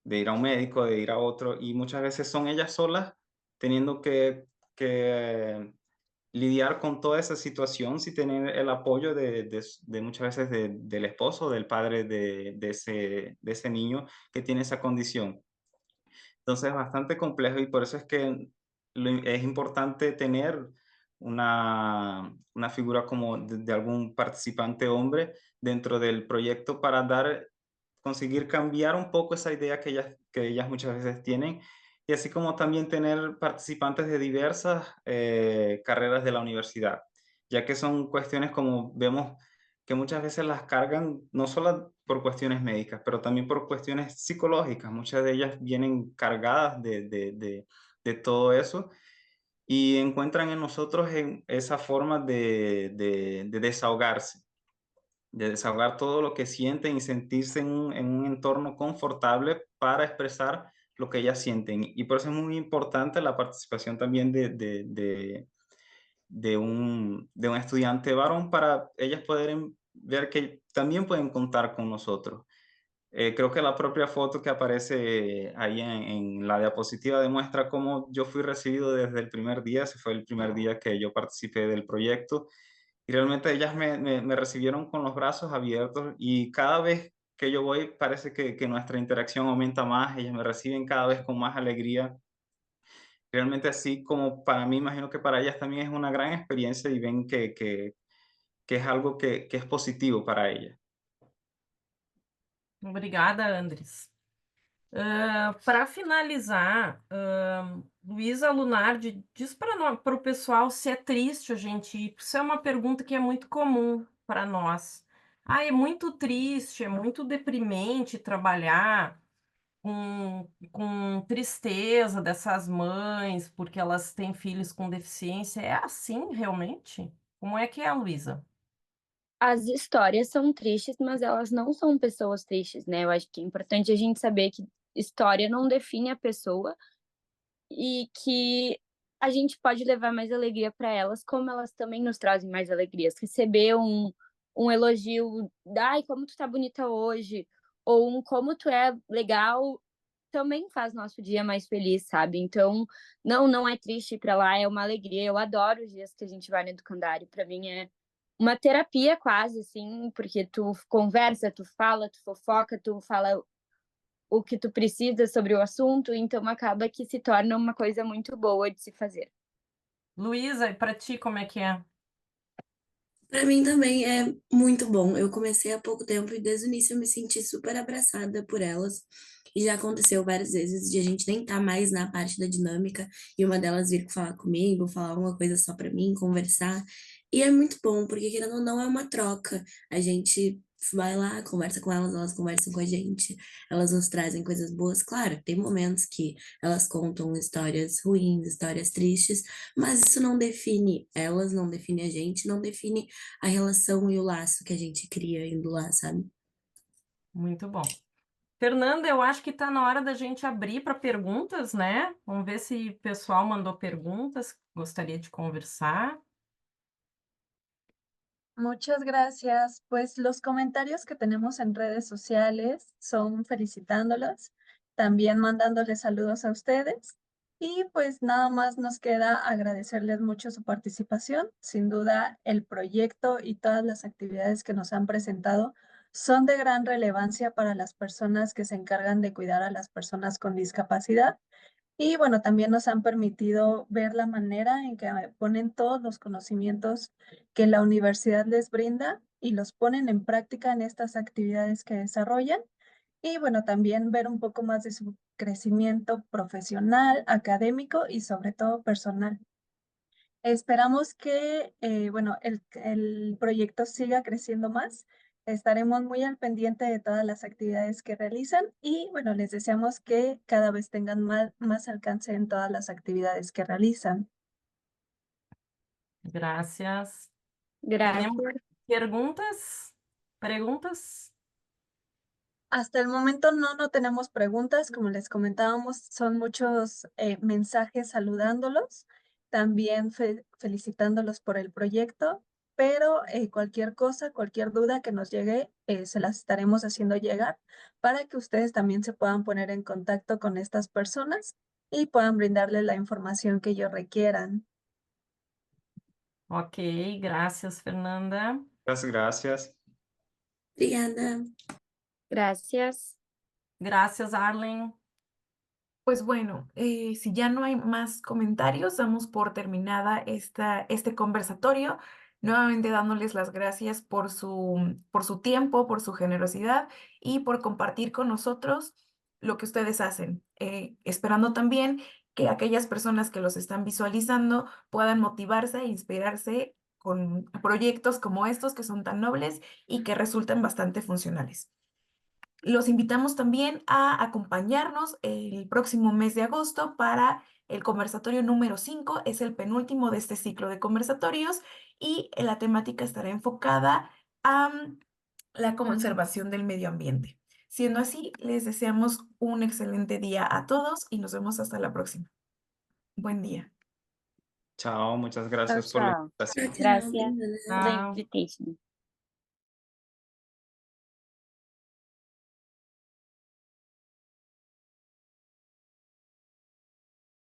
de ir a un médico, de ir a otro, y muchas veces son ellas solas teniendo que lidiar con toda esa situación sin tener el apoyo de muchas veces del esposo, del padre de ese niño que tiene esa condición. Entonces es bastante complejo y por eso es que es importante tener una figura como de algún participante hombre dentro del proyecto para conseguir cambiar un poco esa idea que ellas muchas veces tienen y así como también tener participantes de diversas carreras de la universidad, ya que son cuestiones como vemos que muchas veces las cargan no solo por cuestiones médicas, pero también por cuestiones psicológicas. Muchas de ellas vienen cargadas de todo eso y encuentran en nosotros esa forma de desahogarse, de desahogar todo lo que sienten y sentirse en un entorno confortable para expresar lo que ellas sienten. Y por eso es muy importante la participación también de un estudiante varón para ellas poder ver que también pueden contar con nosotros. Creo que la propia foto que aparece ahí en la diapositiva demuestra cómo yo fui recibido desde el primer día. Ese fue el primer día que yo participé del proyecto y realmente ellas me recibieron con los brazos abiertos y cada vez que yo voy parece que nuestra interacción aumenta más, ellas me reciben cada vez con más alegría. Realmente así como para mí, imagino que para ellas también es una gran experiencia y ven que es algo que es positivo para ellas. Obrigada, Andres. Para finalizar, Luísa Lunardi, diz para o pessoal se é triste a gente ir. Isso é uma pergunta que é muito comum para nós. Ah, é muito triste, é muito deprimente trabalhar com tristeza dessas mães, porque elas têm filhos com deficiência. É assim realmente? Como é que é, Luísa? As histórias são tristes, mas elas não são pessoas tristes, né? Eu acho que é importante a gente saber que história não define a pessoa e que a gente pode levar mais alegria para elas, como elas também nos trazem mais alegrias. Receber um elogio, ai, como tu tá bonita hoje, ou um como tu é legal, também faz nosso dia mais feliz, sabe? Então, não é triste ir pra lá, é uma alegria. Eu adoro os dias que a gente vai no educandário. Para mim é uma terapia quase, assim, porque tu conversa, tu fala, tu fofoca, tu fala o que tu precisa sobre o assunto, então acaba que se torna uma coisa muito boa de se fazer. Luísa, e para ti como é que é? Para mim também é muito bom. Eu comecei há pouco tempo e desde o início eu me senti super abraçada por elas. E já aconteceu várias vezes de a gente nem estar mais na parte da dinâmica e uma delas vir falar comigo, falar alguma coisa só para mim, conversar. E é muito bom, porque querendo ou não é uma troca. A gente vai lá, conversa com elas, elas conversam com a gente, elas nos trazem coisas boas. Claro, tem momentos que elas contam histórias ruins, histórias tristes, mas isso não define elas, não define a gente, não define a relação e o laço que a gente cria indo lá, sabe? Muito bom. Fernanda, eu acho que está na hora da gente abrir para perguntas, né? Vamos ver se o pessoal mandou perguntas, gostaria de conversar. Muchas gracias. Pues los comentarios que tenemos en redes sociales son felicitándolos, también mandándoles saludos a ustedes y pues nada más nos queda agradecerles mucho su participación. Sin duda, el proyecto y todas las actividades que nos han presentado son de gran relevancia para las personas que se encargan de cuidar a las personas con discapacidad. Y bueno, también nos han permitido ver la manera en que ponen todos los conocimientos que la universidad les brinda y los ponen en práctica en estas actividades que desarrollan. Y bueno, también ver un poco más de su crecimiento profesional, académico y sobre todo personal. Esperamos que, bueno, el proyecto siga creciendo más. Estaremos muy al pendiente de todas las actividades que realizan y, bueno, les deseamos que cada vez tengan más alcance en todas las actividades que realizan. Gracias. Gracias. Tenemos perguntas? Preguntas? Hasta el momento no tenemos preguntas, como les comentábamos, son muchos mensajes saludándolos, también felicitándolos por el proyecto, pero cualquier cosa, cualquier duda que nos llegue, se las estaremos haciendo llegar para que ustedes también se puedan poner en contacto con estas personas y puedan brindarles la información que ellos requieran. Ok, gracias, Fernanda. Muchas gracias. Obrigada. Gracias. Gracias, Arlen. Pues bueno, si ya no hay más comentarios, damos por terminada este conversatorio, nuevamente dándoles las gracias por su tiempo, por su generosidad y por compartir con nosotros lo que ustedes hacen, esperando también que aquellas personas que los están visualizando puedan motivarse e inspirarse con proyectos como estos que son tan nobles y que resultan bastante funcionales. Los invitamos también a acompañarnos el próximo mes de agosto para el conversatorio número 5. Es el penúltimo de este ciclo de conversatorios y la temática estará enfocada a la conservación del medio ambiente. Siendo así, les deseamos un excelente día a todos y nos vemos hasta la próxima. Buen día. Chao, muchas gracias por la Chao. invitación. Tchau, Gracias obrigada. pela Tchau. invitation.